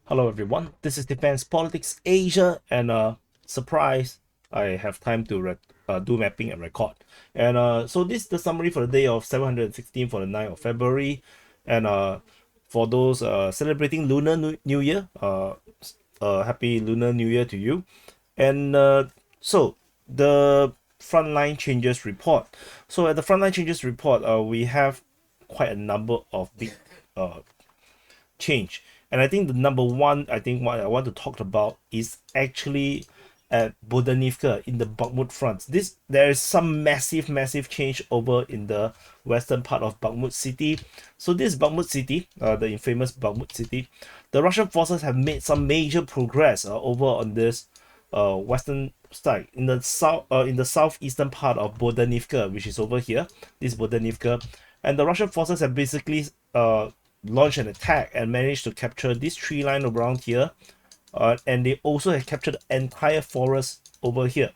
Hello everyone, this is Defense Politics Asia, and surprise, I have time to do mapping and record. And so this is the summary for the day of 716 for the 9th of February. And for those celebrating Lunar New Year, happy Lunar New Year to you. And so the Frontline changes report. So at the Frontline changes report, we have quite a number of big uh, change. And I think the number one, I think what I want to talk about is actually at Bohdanivka in the Bakhmut Front. There is some massive change over in the western part of Bakhmut city. So this Bakhmut city, the infamous Bakhmut city, the Russian forces have made some major progress over on this western side in the southeastern part of Bohdanivka, which is over here. This Bohdanivka, and the Russian forces have basically launched an attack and managed to capture this tree line around here, and they also have captured the entire forest over here.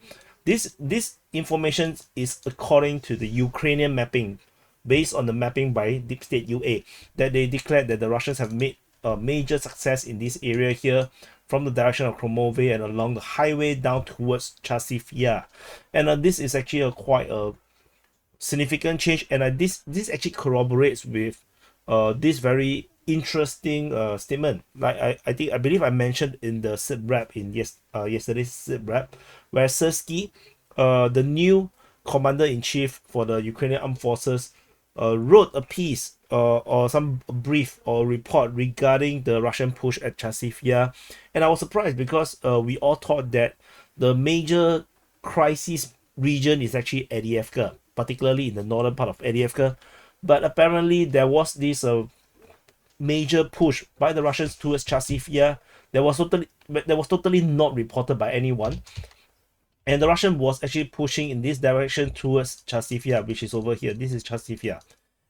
This information is according to the Ukrainian mapping, based on the mapping by Deep State UA, that they declared that the Russians have made a major success in this area here from the direction of Kromove and along the highway down towards CHASIV YAR. And this is actually quite a significant change, and this actually corroborates with this very interesting statement. Like I believe I mentioned in the SITREP in yesterday's SITREP, where Srysky, the new commander-in-chief for the Ukrainian armed forces, wrote a piece or some brief or report regarding the Russian push at CHASIV YAR. And I was surprised because we all thought that the major crisis region is actually Avdiivka, particularly in the northern part of Avdiivka. But apparently there was this major push by the Russians towards CHASIV YAR that was totally not reported by anyone. And the Russian was actually pushing in this direction towards CHASIV YAR, which is over here. This is CHASIV YAR.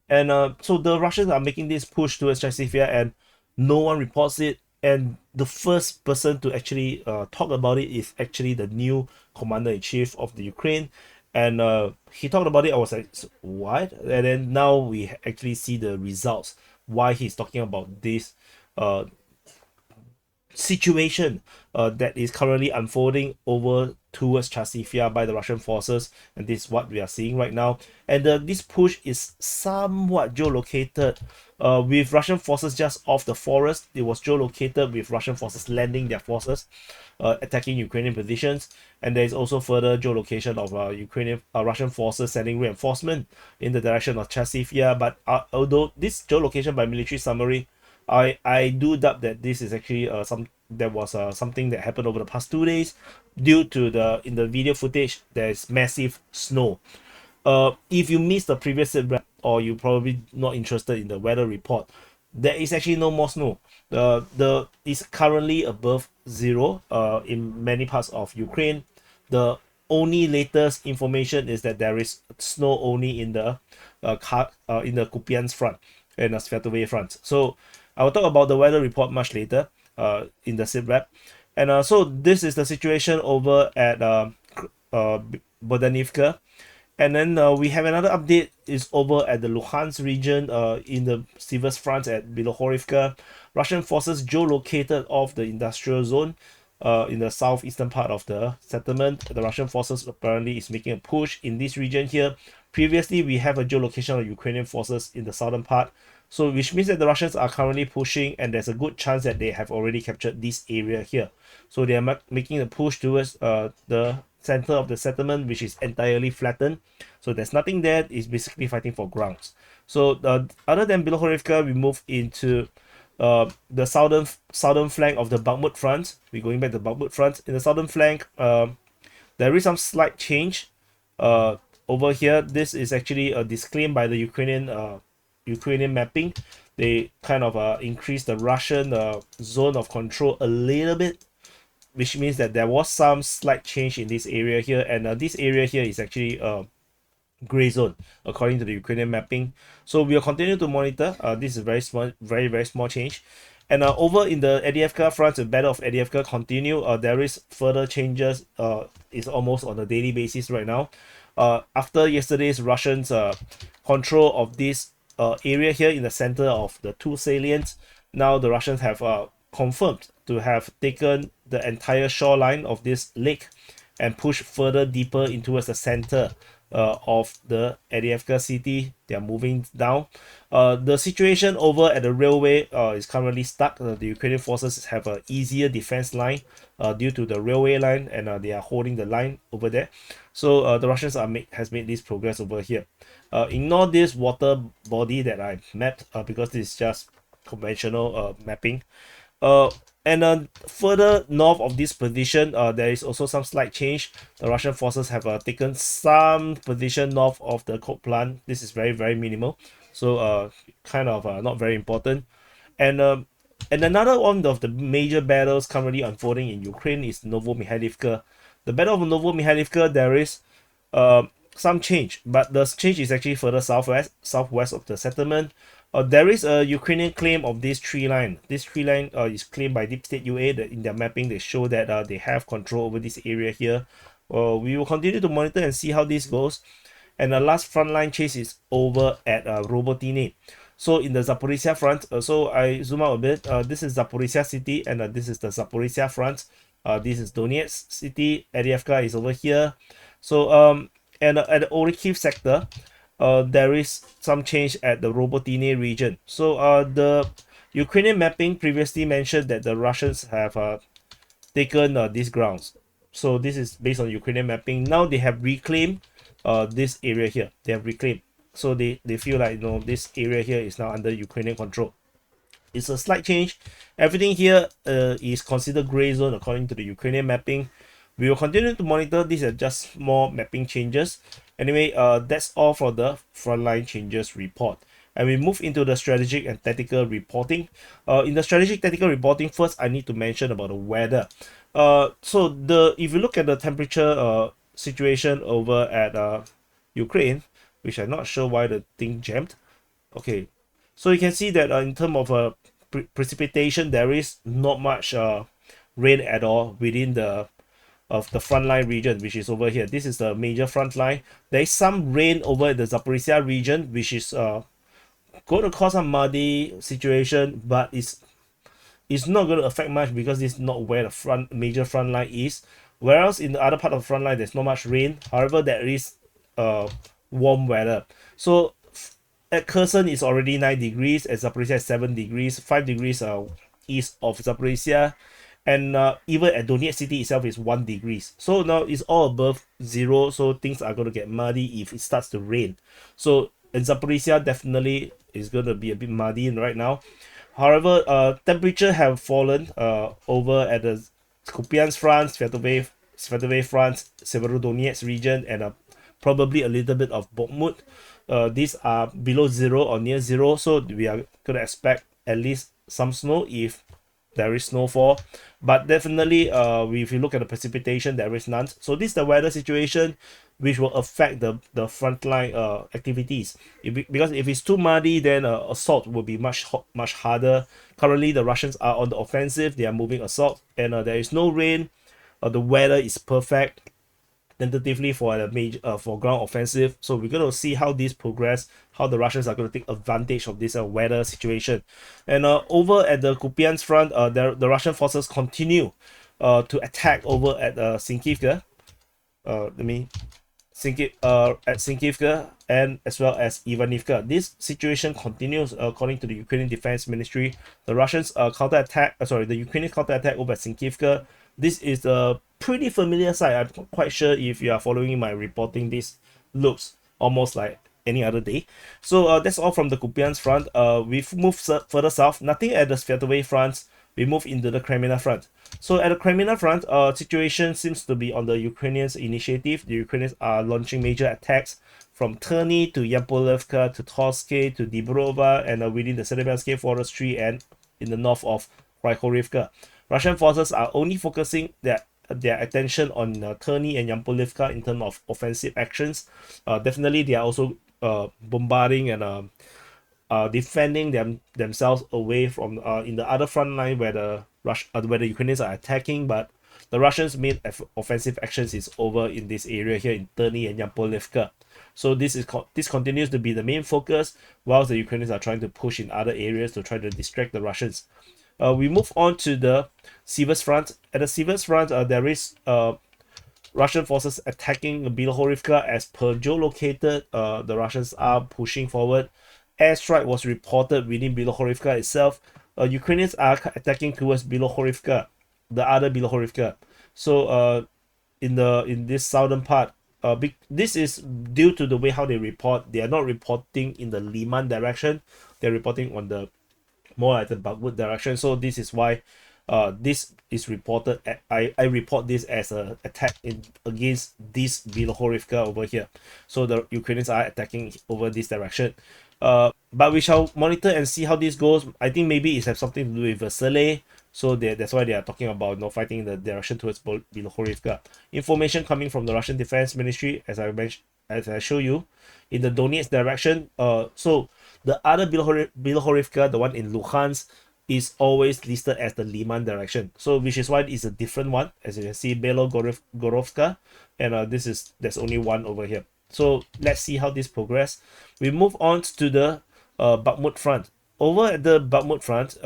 And so the Russians are making this push towards CHASIV YAR, and no one reports it. And the first person to actually talk about it is actually the new commander-in-chief of the Ukraine. And he talked about it. I was like, what? And then now we actually see the results, why he's talking about this situation that is currently unfolding over towards CHASIV YAR by the Russian forces, and this is what we are seeing right now. And this push is somewhat geolocated, with Russian forces just off the forest. It was geolocated with Russian forces landing their forces, attacking Ukrainian positions, and there is also further geolocation of Russian forces sending reinforcement in the direction of CHASIV YAR. But although this geolocation by military summary, I do doubt that this is actually something that happened over the past 2 days, due to in the video footage there's massive snow. If you missed the previous SITREP, or you probably not interested in the weather report, there is actually no more snow. The is currently above zero in many parts of Ukraine. The only latest information is that there is snow only in the Kupyansk Front and the Siversk Front. So I will talk about the weather report much later in the SITREP. And so this is the situation over at Bohdanivka. And then we have another update is over at the Luhansk region in the Siversk Front at Bilohorivka. Russian forces geolocated off the industrial zone in the southeastern part of the settlement. The Russian forces apparently is making a push in this region here. Previously, we have a geolocation of Ukrainian forces in the southern part. So which means that the Russians are currently pushing, and there's a good chance that they have already captured this area here. So they are making a push towards the center of the settlement, which is entirely flattened. So there's nothing there. It's basically fighting for grounds. So other than Bilohorivka, we move into the southern flank of the Bakhmut Front. We're going back to the Bakhmut Front. In the southern flank, there is some slight change over here. This is actually a disclaim by the Ukrainian mapping. They kind of increased the Russian zone of control a little bit, which means that there was some slight change in this area here. And this area here is actually gray zone according to the Ukrainian mapping. So we'll continue to monitor. This is very small, very small change. And over in the Avdiivka front, the battle of Avdiivka continue. There is further changes. It's almost on a daily basis right now. After yesterday's Russians control of this area here in the center of the two salients, now the Russians have confirmed to have taken the entire shoreline of this lake and push further deeper in towards the center of the Avdiivka city. They are moving down. The situation over at the railway is currently stuck. The Ukrainian forces have an easier defense line due to the railway line, and they are holding the line over there. So the Russians has made this progress over here. Ignore this water body that I mapped because this is just conventional mapping. And further north of this position, there is also some slight change. The Russian forces have taken some position north of the coke plant. This is very, very minimal. So kind of not very important. And another one of the major battles currently unfolding in Ukraine is Novomykhailivka. The Battle of Novomykhailivka, there is some change, but the change is actually further southwest of the settlement. There is a Ukrainian claim of this tree line. This tree line is claimed by Deep State UA. That in their mapping, they show that they have control over this area here. We will continue to monitor and see how this goes. And the last frontline chase is over at Robotyne. So in the Zaporizhzhia Front, so I zoom out a bit. This is Zaporizhzhia city, and this is the Zaporizhzhia Front. This is Donetsk city. Avdiivka is over here. So and at the Orikhiv sector, there is some change at the Robotyne region. So the Ukrainian mapping previously mentioned that the Russians have taken these grounds. So this is based on Ukrainian mapping. Now they have reclaimed this area here. They have reclaimed. So they feel like, this area here is now under Ukrainian control. It's a slight change. Everything here is considered gray zone according to the Ukrainian mapping. We will continue to monitor. These are just small mapping changes. Anyway, that's all for the frontline changes report. And we move into the strategic and tactical reporting. In the strategic tactical reporting, first I need to mention about the weather. So if you look at the temperature situation over at Ukraine, which I'm not sure why the thing jammed. Okay, so you can see that in terms of precipitation, there is not much rain at all within the frontline region, which is over here. This is the major front line. There is some rain over the Zaporizhzhia region, which is going to cause some muddy situation, but it's not going to affect much because this is not where the major front line is. Whereas in the other part of the front line, there's not much rain. However, there is warm weather. So at Kherson is already 9 degrees, at Zaporizhzhia is 7 degrees, 5 degrees east of Zaporizhzhia, and even at Donetsk city itself is 1 degrees. So now it's all above 0, so things are going to get muddy if it starts to rain. So in Zaporizhzhia, definitely is going to be a bit muddy right now. However, temperature have fallen over at the Kupyansk Front, Svetove Front, Severodonetsk region, and probably a little bit of Bakhmut. These are below 0 or near 0, so we are going to expect at least some snow if there is snowfall. But definitely, if you look at the precipitation, there is none. So this is the weather situation which will affect the frontline activities. Because if it's too muddy, then assault will be much harder. Currently, the Russians are on the offensive. They are moving assault, and there is no rain. The weather is perfect tentatively for a major for ground offensive. So we're going to see how this progress, how the Russians are going to take advantage of this weather situation. And over at the Kupyansk Front, the Russian forces continue to attack over at Sinkivka. At Sinkivka and as well as Ivanivka. This situation continues according to the Ukrainian Defense Ministry. The Russians the Ukrainian counterattack over at Sinkivka. This is a pretty familiar site. I'm quite sure if you are following my reporting, this looks almost like any other day. So that's all from the Kupyansk Front. We've moved further south. Nothing at the Svetove Front. We move into the Kreminna Front. So at the Kreminna Front, situation seems to be on the Ukrainians' initiative. The Ukrainians are launching major attacks from Terny to Yampolivka to Torske to Dibrova and within the Siversk Forestry and in the north of Bilohorivka. Russian forces are only focusing their attention on Terny and Yampolivka in terms of offensive actions. Definitely, they are also bombarding and defending themselves away from in the other front line where the Ukrainians are attacking, but the Russians' main offensive actions is over in this area here in Terny and Yampolivka. So this continues to be the main focus, whilst the Ukrainians are trying to push in other areas to try to distract the Russians. We move on to the Siversk Front. At the Siversk Front, there is Russian forces attacking Bilohorivka. As per geolocated, the Russians are pushing forward. Airstrike was reported within Bilohorivka itself. Ukrainians are attacking towards Bilohorivka, the other Bilohorivka. So in this southern part, this is due to the way how they report. They are not reporting in the Liman direction. They're reporting on the more like the Bakhmut direction. So this is why this is reported. I report this as a attack against this Bilohorivka over here. So the Ukrainians are attacking over this direction. But we shall monitor and see how this goes. I think maybe it has something to do with Vasile. So that's why they are talking about fighting in the direction towards Bilohorivka. Information coming from the Russian Defense Ministry, as I mentioned, as I show you, in the Donetsk direction. So the other Bilohorivka, the one in Luhansk, is always listed as the Liman direction. So which is why it's a different one. As you can see, Bilogorovka, and there's only one over here. So let's see how this progress. We move on to the Bakhmut Front. Over at the Bakhmut Front,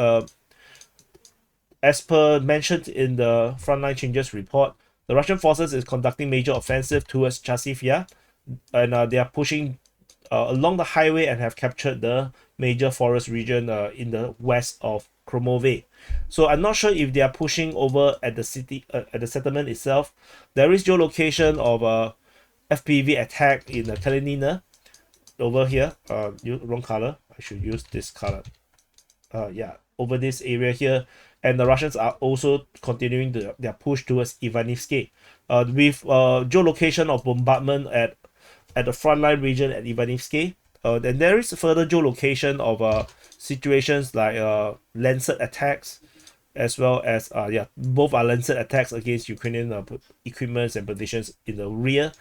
as per mentioned in the Frontline Changes report, the Russian forces is conducting major offensive towards CHASIV YAR, and they are pushing along the highway and have captured the major forest region in the west of Kromove. So I'm not sure if they are pushing over at the city, at the settlement itself. There is geolocation of a FPV attack in Kreminna over here. Wrong color. I should use this color. Yeah, over this area here. And the Russians are also continuing their push towards Ivanivsky, with geolocation of bombardment at the frontline region at Ivanivsky. Then there is further geolocation of situations like Lancet attacks, as well as both are Lancet attacks against Ukrainian equipments and positions in the rear,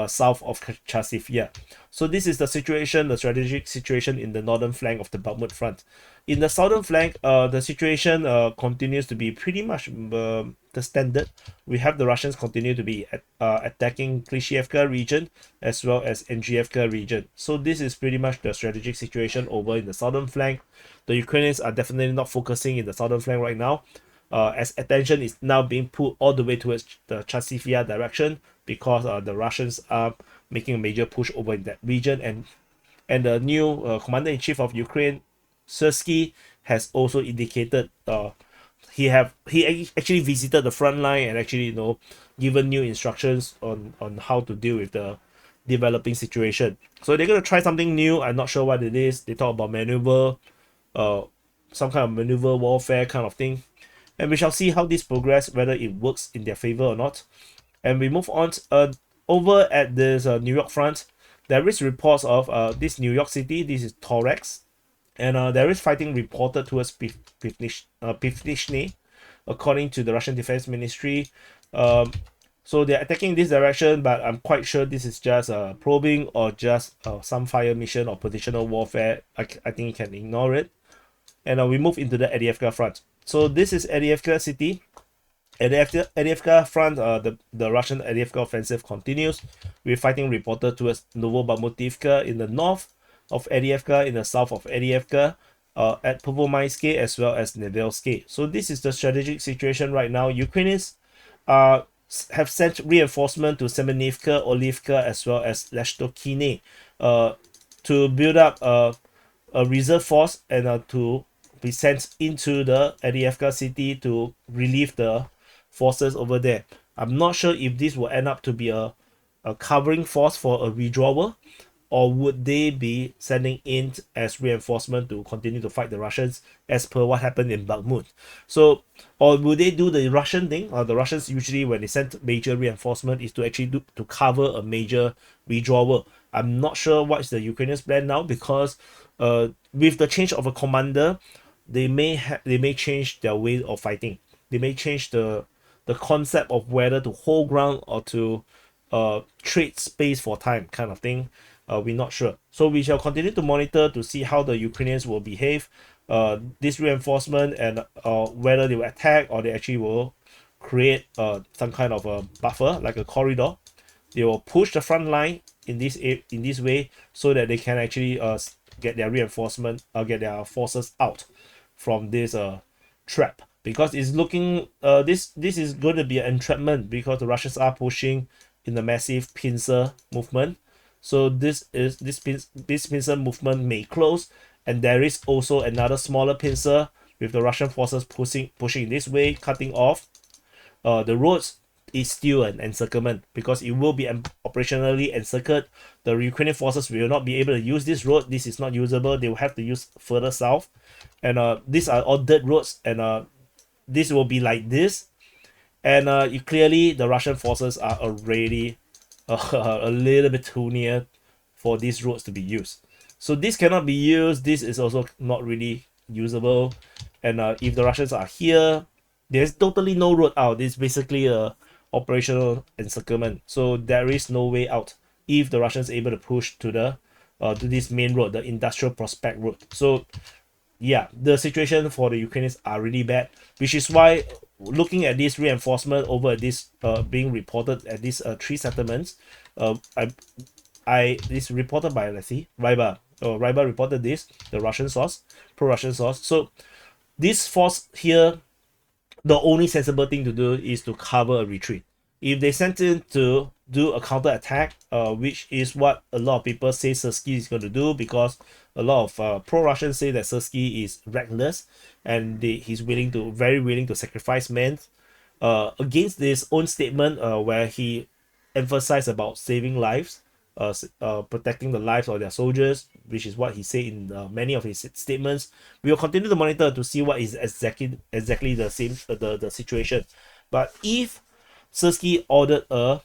south of CHASIV YAR. So this is the situation, the strategic situation in the northern flank of the Bakhmut Front. In the southern flank, the situation continues to be pretty much the standard. We have the Russians continue to be attacking Klishchiivka region as well as Avdiivka region. So this is pretty much the strategic situation over in the southern flank. The Ukrainians are definitely not focusing in the southern flank right now, as attention is now being put all the way towards the CHASIV YAR direction, because the Russians are making a major push over in that region, and the new commander-in-chief of Ukraine, Srysky, has also indicated he actually visited the front line and actually given new instructions on how to deal with the developing situation. So they're gonna try something new. I'm not sure what it is. They talk about maneuver, some kind of maneuver warfare kind of thing, and we shall see how this progress, whether it works in their favor or not. And we move on over at this Niu-York Front. There is reports of this New York City. This is Thorax, and there is fighting reported towards Pivnishny, according to the Russian Defense Ministry. So they're attacking this direction, but I'm quite sure this is just probing or just some fire mission or positional warfare. I think you can ignore it. And we move into the Avdiivka Front. So this is Avdiivka City. At the Avdiivka Front, the Russian Avdiivka offensive continues, with fighting reported towards Novomykhailivka in the north of Avdiivka, in the south of Avdiivka, at Pervomysky as well as Nevelsky. So this is the strategic situation right now. Ukrainians have sent reinforcement to Semenivka, Olivka, as well as Leshtokine to build up a reserve force and to be sent into the Avdiivka city to relieve the forces over there. I'm not sure if this will end up to be a covering force for a withdrawal, or would they be sending in as reinforcement to continue to fight the Russians as per what happened in Bakhmut. So, or will they do the Russian thing? The Russians usually, when they send major reinforcement, is to actually to cover a major withdrawal. I'm not sure what's the Ukrainians' plan now, because with the change of a commander, they may change their way of fighting. They may change the concept of whether to hold ground or to trade space for time kind of thing. We're not sure. So we shall continue to monitor to see how the Ukrainians will behave, this reinforcement, and whether they will attack or they actually will create some kind of a buffer, like a corridor. They will push the front line in this way so that they can actually get their reinforcement, get their forces out from this trap, because it's looking this is going to be an entrapment, because the Russians are pushing in the massive pincer movement. So this pincer movement may close, and there is also another smaller pincer with the Russian forces pushing this way, cutting off the roads. Is still an encirclement, because it will be operationally encircled. The Ukrainian forces will not be able to use this road. This is not usable. They will have to use further south, and these are all dirt roads, and this will be like this. And clearly the Russian forces are already a little bit too near for these roads to be used. So this cannot be used. This is also not really usable. And if the Russians are here, there's totally no road out. It's basically a operational encirclement. So there is no way out if the Russians are able to push to the to this main road, the industrial prospect road. So yeah, the situation for the Ukrainians are really bad, which is why looking at this reinforcement over this being reported at these three settlements, this reported by, let's see, Ryba. Ryba reported this, the Russian source, pro-Russian source. So this force here, the only sensible thing to do is to cover a retreat. If they sent in to do a counter attack, which is what a lot of people say Srysky is going to do, because a lot of pro-Russians say that Srysky is reckless, and he's very willing to sacrifice men against this own statement, where he emphasized about saving lives, protecting the lives of their soldiers, which is what he said in many of his statements. We will continue to monitor to see what is exactly the same the situation. But if Srysky ordered a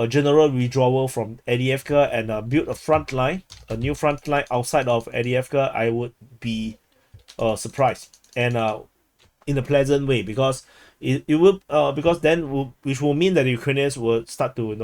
general withdrawal from Avdiivka and build a front line, a new front line outside of Avdiivka, I would be surprised, and in a pleasant way, because it will because then which will mean that the Ukrainians will start to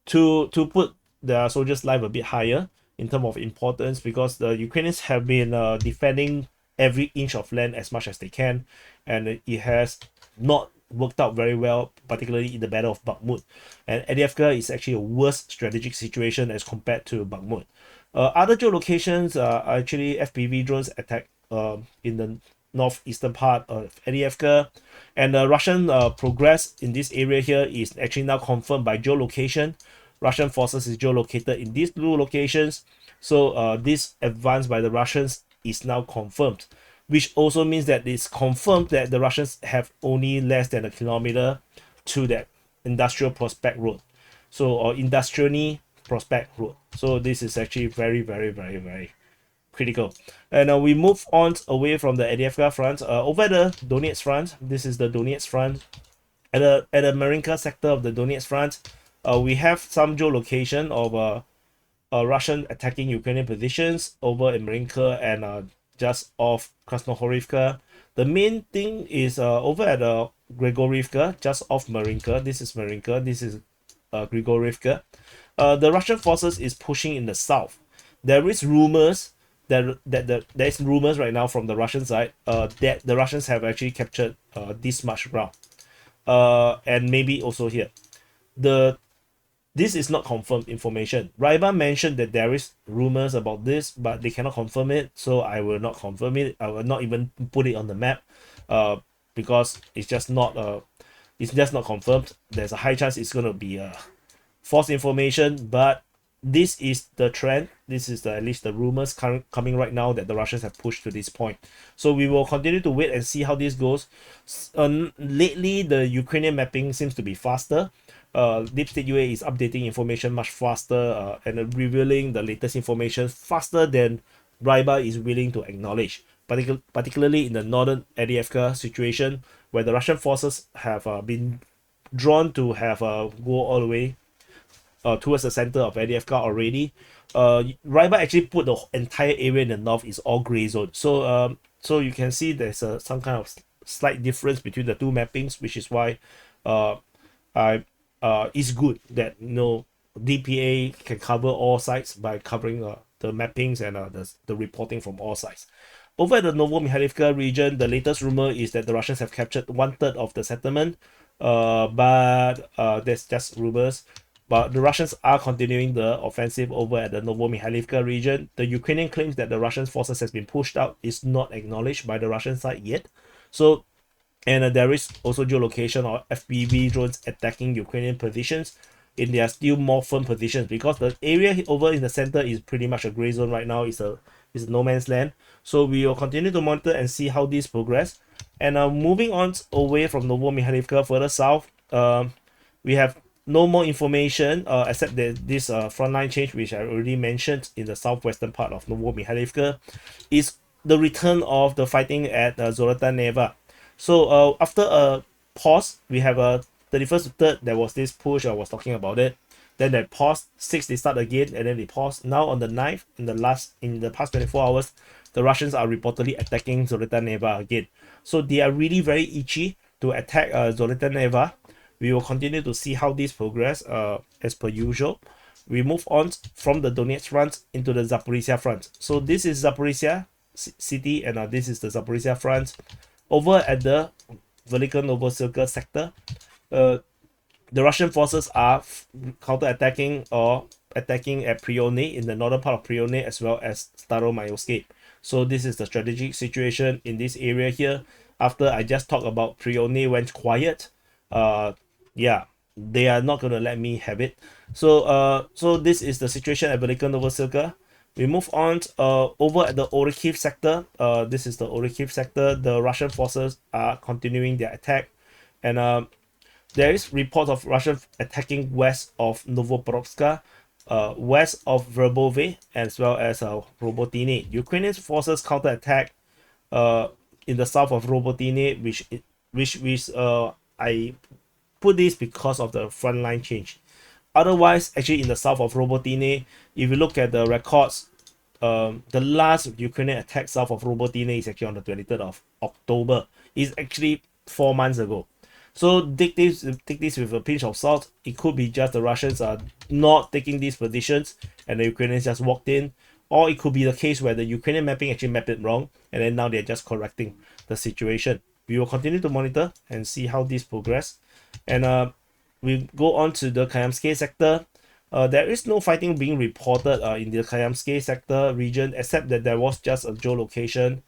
to put their soldiers' life a bit higher in terms of importance, because the Ukrainians have been defending every inch of land as much as they can, and it has not worked out very well, particularly in the Battle of Bakhmut. And Avdiivka is actually a worse strategic situation as compared to Bakhmut. Other geolocations are actually FPV drones attack in the northeastern part of Avdiivka, and the Russian progress in this area here is actually now confirmed by geolocation. Russian forces is geolocated in these two locations, so this advance by the Russians is now confirmed, which also means that it's confirmed that the Russians have only less than a kilometer to that industrial prospect road, so or industrially prospect road. So this is actually very, very, very, very critical. And we move on away from the Avdiivka front, over at the Donetsk front. This is the Donetsk front. At the Marinka sector of the Donetsk front, we have some geolocation of Russian attacking Ukrainian positions over in Marinka and just off Krasnohorivka. The main thing is over at Grigorivka, just off Marinka. This is Marinka. This is Grigorivka. The Russian forces is pushing in the south. There is rumors there's rumors right now from the Russian side that the Russians have actually captured this much ground, and maybe also here. This is not confirmed information. Ryba mentioned that there is rumors about this, but they cannot confirm it, so I will not confirm it. I will not even put it on the map, because it's just not confirmed. There's a high chance it's gonna be false information, but this is the trend. This is at least the rumors coming right now that the Russians have pushed to this point. So we will continue to wait and see how this goes. Lately, the Ukrainian mapping seems to be faster. Deep State UA is updating information much faster and revealing the latest information faster than Ryba is willing to acknowledge. Particularly in the northern Avdiivka situation, where the Russian forces have been drawn to have go all the way towards the center of Avdiivka already. Ryba actually put the entire area in the north is all gray zone. So so you can see there's some kind of slight difference between the two mappings, which is why it's good that DPA can cover all sides by covering the mappings and the reporting from all sides. Over at the Novomykhailivka region, the latest rumor is that the Russians have captured 1/3 of the settlement, but that's just rumors. but the Russians are continuing the offensive over at the Novomykhailivka region. The Ukrainian claims that the Russian forces has been pushed out is not acknowledged by the Russian side yet. So, and there is also geolocation or FPV drones attacking Ukrainian positions in their still more firm positions, because the area over in the center is pretty much a gray zone right now. It's a no man's land. So we will continue to monitor and see how this progress. And moving on away from Novomykhailivka further south, we have no more information except that this frontline change, which I already mentioned in the southwestern part of Novomykhailivka, is the return of the fighting at Zolotan. So after a pause, we have a 31st to 3rd, there was this push, I was talking about it. Then they paused, 6th they start again, and then they pause. Now on the 9th, in the past 24 hours, the Russians are reportedly attacking Zolotan again. So they are really very itchy to attack Zolotan. We will continue to see how this progress as per usual. We move on from the Donetsk Front into the Zaporizhzhia Front. So this is Zaporizhzhia city, and this is the Zaporizhzhia Front. Over at the Velika Novosibirsk sector, the Russian forces are counter-attacking or attacking at Prione in the northern part of Prione, as well as Staromayovsky. So this is the strategic situation in this area here. After I just talked about Prione went quiet, yeah, they are not going to let me have it. So so this is the situation at Velika Novosibirsk. We move on over at the Orikhiv sector. This is the Orikhiv sector. The Russian forces are continuing their attack, and there is reports of Russian attacking west of Novoporovska, west of Verbove, as well as Robotyne. Ukrainian forces counterattack in the south of Robotyne, which I put this because of the front line change. Otherwise, actually in the south of Robotyne, if you look at the records, the last Ukrainian attack south of Robotyne is actually on the 23rd of October. It's actually 4 months ago. So take this with a pinch of salt. It could be just the Russians are not taking these positions and the Ukrainians just walked in. Or it could be the case where the Ukrainian mapping actually mapped it wrong, and then now they're just correcting the situation. We will continue to monitor and see how this progress. And we go on to the Kayamsky sector. There is no fighting being reported in the Kayamsky sector region, except that there was just a geolocation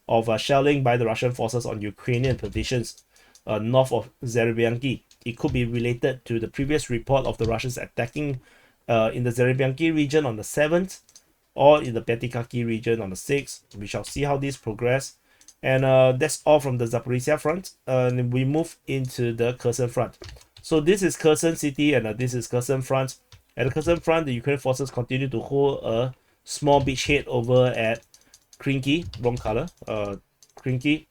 of shelling by the Russian forces on Ukrainian positions north of Zerevyanki. It could be related to the previous report of the Russians attacking in the Zerevyanki region on the 7th, or in the Petikaki region on the 6th. We shall see how this progress. And that's all from the Zaporizhzhia Front. And we move into the Kherson Front. So this is Kherson City, and this is Kherson Front. At the Kherson Front, the Ukrainian forces continue to hold a small beachhead over at Krinky, wrong color, Krinky,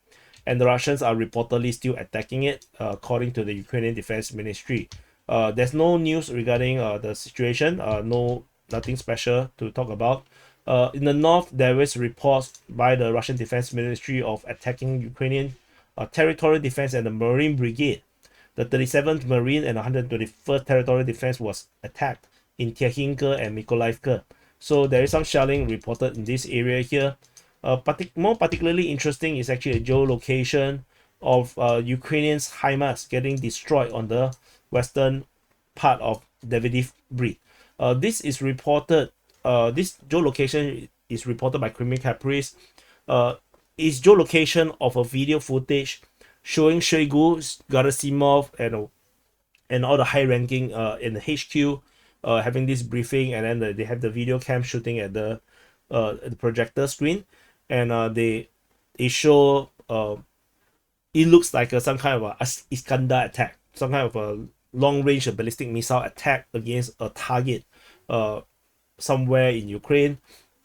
and the Russians are reportedly still attacking it, according to the Ukrainian Defense Ministry. There's no news regarding the situation, nothing special to talk about. In the north, there is reports by the Russian Defense Ministry of attacking Ukrainian territorial defense and the Marine Brigade. The 37th Marine and 121st Territorial Defense was attacked in Tyakhinka and Mykolaiv. So there is some shelling reported in this area here. More particularly interesting is actually a geolocation of Ukrainians' HIMARS getting destroyed on the western part of Davydiv Brid. This is reported, this geolocation is reported by Criminal Caprice. Is geolocation of a video footage showing Shoigu, Gerasimov, and all the high-ranking in the HQ having this briefing, and then they have the video cam shooting at the projector screen, and they show it looks like some kind of a Iskander attack, some kind of a long-range ballistic missile attack against a target somewhere in Ukraine,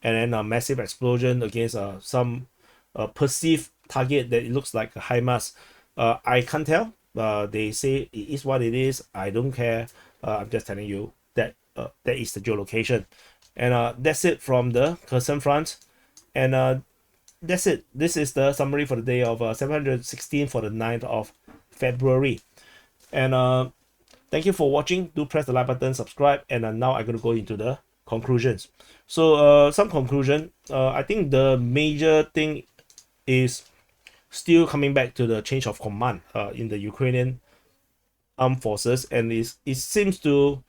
and then a massive explosion against some perceived target that it looks like a HIMARS. I can't tell. They say it is what it is. I don't care. I'm just telling you that that is the geolocation. And that's it from the Kherson Front. And that's it. This is the summary for the day of 716 for the 9th of February. And thank you for watching. Do press the like button, subscribe, and now I'm going to go into the conclusions. So some conclusion. I think the major thing is still coming back to the change of command in the Ukrainian armed forces, and it seems to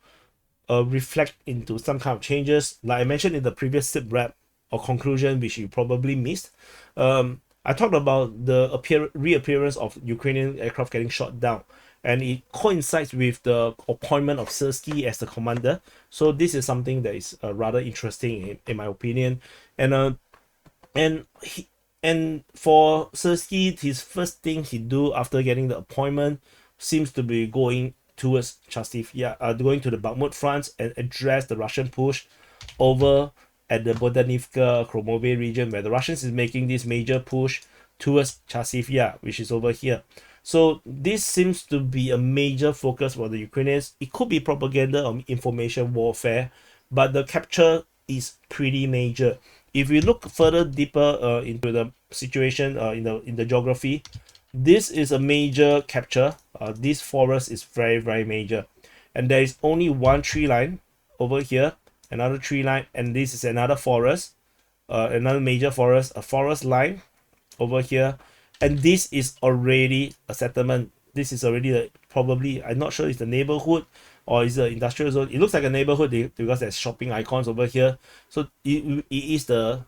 reflect into some kind of changes. Like I mentioned in the previous SITREP or conclusion, which you probably missed, I talked about the reappearance of Ukrainian aircraft getting shot down, and it coincides with the appointment of Srysky as the commander. So this is something that is rather interesting in my opinion. And and for Srysky, his first thing he do after getting the appointment seems to be going towards CHASIV YAR, going to the Bakhmut Front and address the Russian push over at the Bohdanivka Kreminna region, where the Russians is making this major push towards CHASIV YAR, which is over here. So this seems to be a major focus for the Ukrainians. It could be propaganda or information warfare, but the capture is pretty major. If we look further deeper into the situation in the geography, this is a major capture. This forest is very major, and there is only one tree line over here, another tree line, and this is another forest, another major forest, a forest line over here, and this is already a settlement. This is already probably, I'm not sure it's the neighborhood or is the industrial zone. It looks like a neighborhood because there's shopping icons over here. So it is the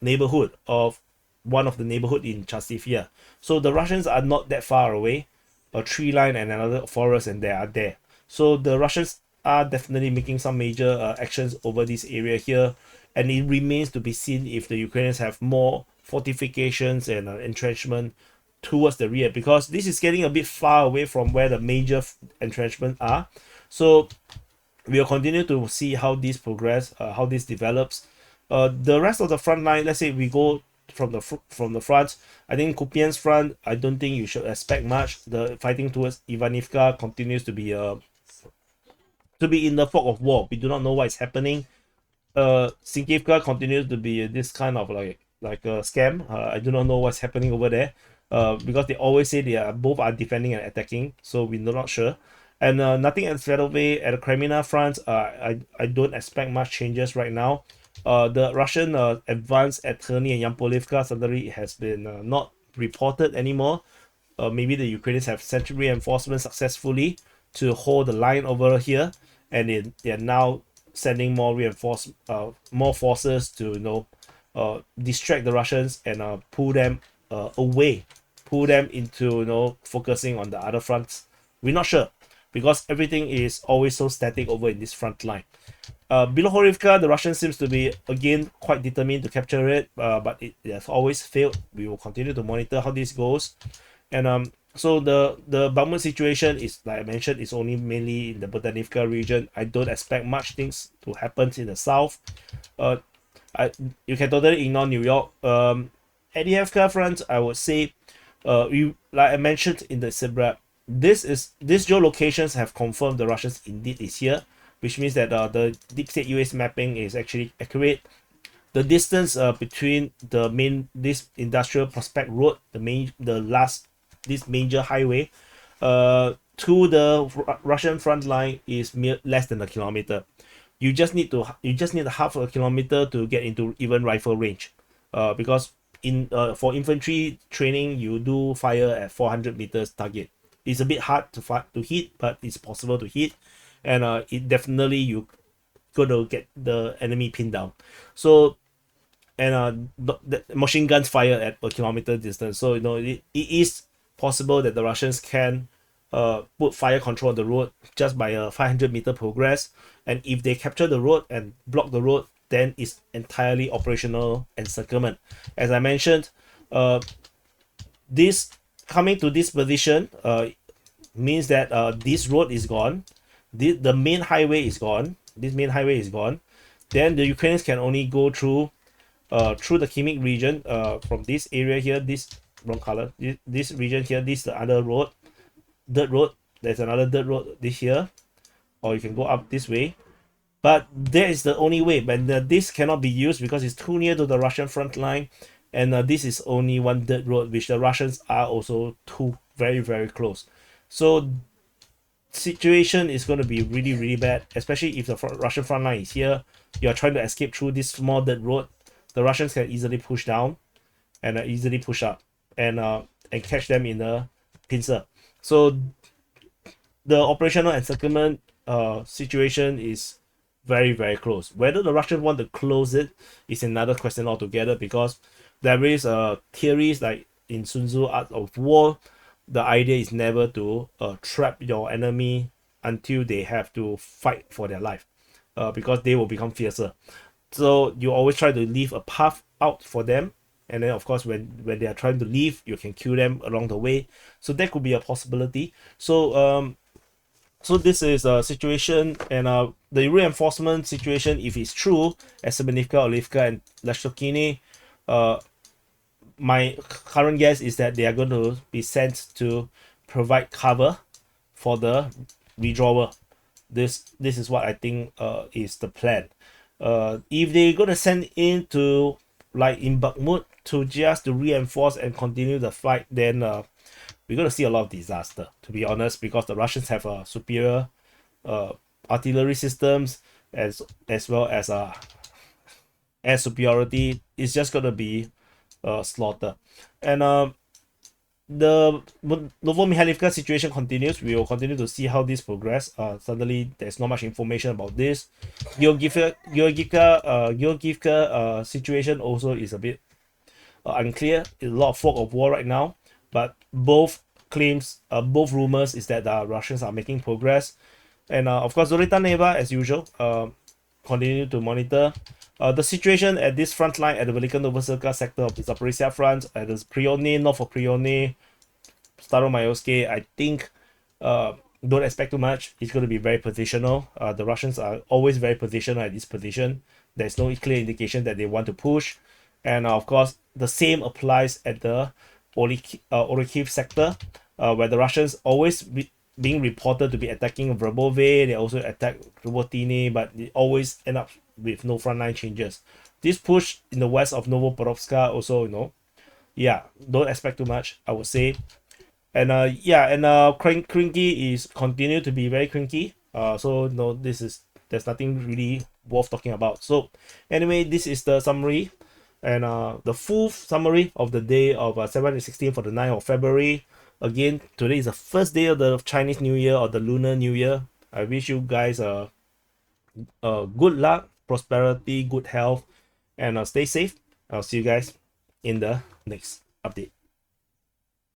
neighborhood of one of the neighborhood in CHASIV YAR. So the Russians are not that far away. A tree line and another forest, and they are there. So the Russians are definitely making some major actions over this area here, and it remains to be seen if the Ukrainians have more fortifications and entrenchment towards the rear, because this is getting a bit far away from where the major entrenchments are. So we'll continue to see how this progress, how this develops. The rest of the front line, let's say we go from the front, I think Kupyansk Front, I don't think you should expect much. The fighting towards Ivanivka continues to be in the fog of war. We do not know what is happening. Sinkivka continues to be this kind of like a scam. I do not know what's happening over there. Because they always say they are both are defending and attacking, so we're not sure. And nothing at Svedove at the Kreminna Front. I don't expect much changes right now. The Russian advance at Kherson and Yampolivka suddenly has been not reported anymore. Maybe the Ukrainians have sent reinforcements successfully to hold the line over here, and they are now sending more more forces to distract the Russians and pull them away, pull them into focusing on the other fronts. We're not sure because everything is always so static over in this front line. Bilohorivka, the Russians seems to be again quite determined to capture it, but it has always failed. We will continue to monitor how this goes. And so the Bakhmut situation is, like I mentioned, is only mainly in the Bohdanivka region. I don't expect much things to happen in the south. You can totally ignore New-York. Avdiivka Front, I would say, like I mentioned in the SITREP, these geolocations have confirmed the Russians indeed is here, which means that the deep state US mapping is actually accurate. The distance between this industrial prospect road, this major highway, to the Russian front line is less than a kilometer. You just need half a kilometer to get into even rifle range, because for infantry training you do fire at 400 meters target. It's a bit hard to hit, but it's possible to hit, and it definitely you gonna get the enemy pinned down. So the machine guns fire at a kilometer distance, so it is possible that the Russians can put fire control on the road just by a 500-meter progress, and if they capture the road and block the road, then it's entirely operational encirclement. As I mentioned, this coming to this position means that this road is gone, the main highway is gone. This main highway is gone. Then the Ukrainians can only go through the Khimik region, from this area here, this wrong color, this region here, this is the other road, dirt road. There's another dirt road this here, or you can go up this way, but that is the only way. But this cannot be used because it's too near to the Russian front line, and this is only one dirt road, which the Russians are also very close. So situation is going to be really bad, especially if the Russian front line is here. You are trying to escape through this small dirt road. The Russians can easily push down and easily push up and catch them in the pincer. So the operational encirclement situation is very, very close. Whether the Russians want to close it is another question altogether, because there is theories like in Sun Tzu Art of War, the idea is never to trap your enemy until they have to fight for their life, because they will become fiercer. So you always try to leave a path out for them, and then of course when they are trying to leave, you can kill them along the way. So that could be a possibility. So this is a situation, and the reinforcement situation, if it's true, as Semenivka, Olivka, and Lashokini, my current guess is that they are going to be sent to provide cover for the withdrawal. This is what I think is the plan. If they're going to send in to, like in Bakhmut, to just to reinforce and continue the fight, then we're going to see a lot of disaster, to be honest, because the Russians have a superior artillery systems, as well as air superiority. It's just going to be slaughter. And the Novomykhailivka situation continues. We will continue to see how this progress. Suddenly there's not much information about this. Georgievka situation also is a bit unclear. There's a lot of fog of war right now, but both claims, both rumors is that the Russians are making progress. And of course, Robotyne, as usual, continue to monitor the situation at this front line at the Velika Novosibirsk sector of the Zaporizhzhia Front, at the Priony, north of Priony, Staromayorsky. I think don't expect too much. It's going to be very positional. The Russians are always very positional at this position. There's no clear indication that they want to push. And of course, the same applies at the Orikhiv sector, where the Russians always being reported to be attacking Verbove. They also attack Robotyne, but they always end up with no frontline changes. This push in the west of Novoporovska also, yeah, don't expect too much, I would say. And Krinky is continue to be very cranky. So no, there's nothing really worth talking about. So anyway, this is the summary, and the full summary of the day of 716 for the 9th of February. Again, today is the first day of the Chinese New Year, or the Lunar New Year. I wish you guys good luck, prosperity, good health, and stay safe. I'll see you guys in the next update.